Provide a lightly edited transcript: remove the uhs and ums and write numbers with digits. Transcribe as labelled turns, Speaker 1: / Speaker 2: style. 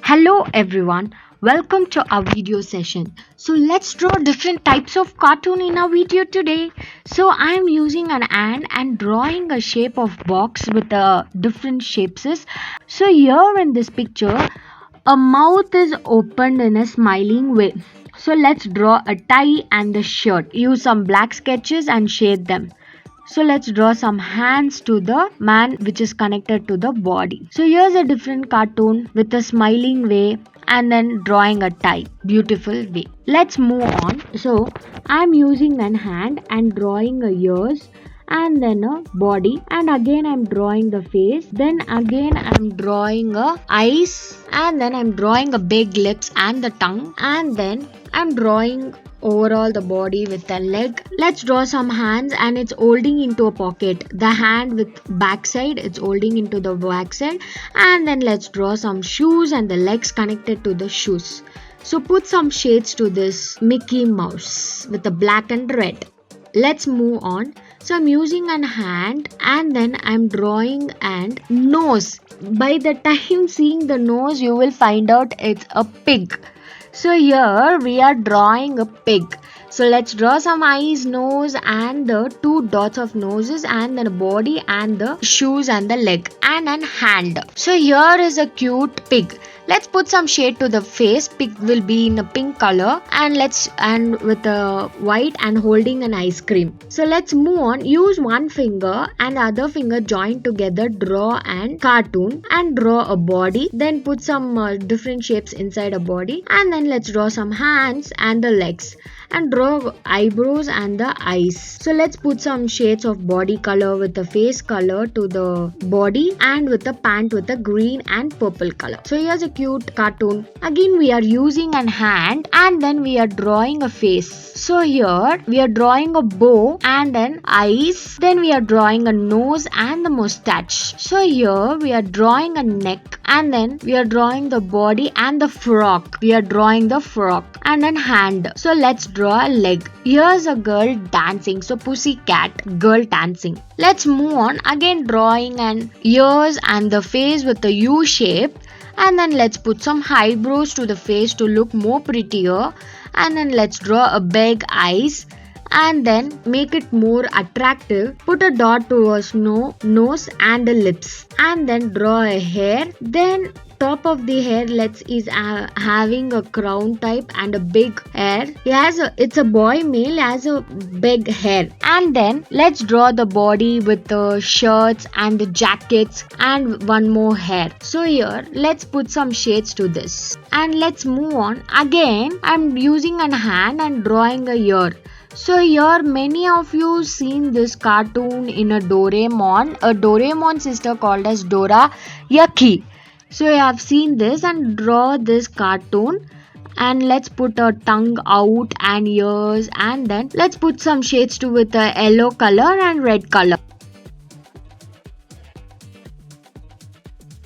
Speaker 1: Hello everyone, welcome to our video session. So let's draw different types of cartoon in our video today. So I am using an ant and drawing a shape of box with different shapes. So here in this picture, a mouth is opened in a smiling way. So let's draw a tie and the shirt. Use some black sketches and shade them. So let's draw some hands to the man which is connected to the body. So here's a different cartoon with a smiling way and then drawing a tie. Beautiful way. Let's move on. So I'm using an hand and drawing a ears and then a body, and again I'm drawing the face, then again I'm drawing a eyes, and then I'm drawing a big lips and the tongue, and then I'm drawing overall the body with the leg. Let's draw some hands and it's holding into a pocket. The hand with backside, it's holding into the backside, and then let's draw some shoes and the legs connected to the shoes. So put some shades to this Mickey Mouse with the black and red. Let's move on. So I'm using an hand and then I'm drawing and nose. By the time seeing the nose, you will find out it's a pig. So here we are drawing a pig. So let's draw some eyes, nose and the two dots of noses, and then a body and the shoes and the leg and an hand. So here is a cute pig. Let's put some shade to the face. Pig will be in a pink color, and with a white and holding an ice cream. So let's move on. Use one finger and other finger join together, draw and cartoon and draw a body. Then put some different shapes inside a body, and then let's draw some hands and the legs and draw eyebrows and the eyes. So let's put some shades of body color with the face color to the body and with the pant with the green and purple color. So here's a cute cartoon. Again we are using an hand and then we are drawing a face. So here we are drawing a bow and an eyes. Then we are drawing a nose and the mustache. So here we are drawing a neck and then we are drawing the body and the frog. We are drawing the frog and then hand. So let's draw a leg. Here's a girl dancing. So pussycat, girl dancing. Let's move on. Again drawing an ears and the face with the U shape. And then let's put some highbrows to the face to look more prettier. And then let's draw a big eyes and then make it more attractive. Put a dot to a nose and the lips, and then draw a hair. Then top of the hair is having a crown type and a big hair. It's a boy male, has a big hair. And then let's draw the body with the shirts and the jackets and one more hair. So here let's put some shades to this and let's move on. Again I'm using a hand and drawing a ear. So here many of you seen this cartoon in a Doraemon sister called as Dora Yaki. So I have seen this and draw this cartoon, and let's put a tongue out and ears, and then let's put some shades to with a yellow color and red color.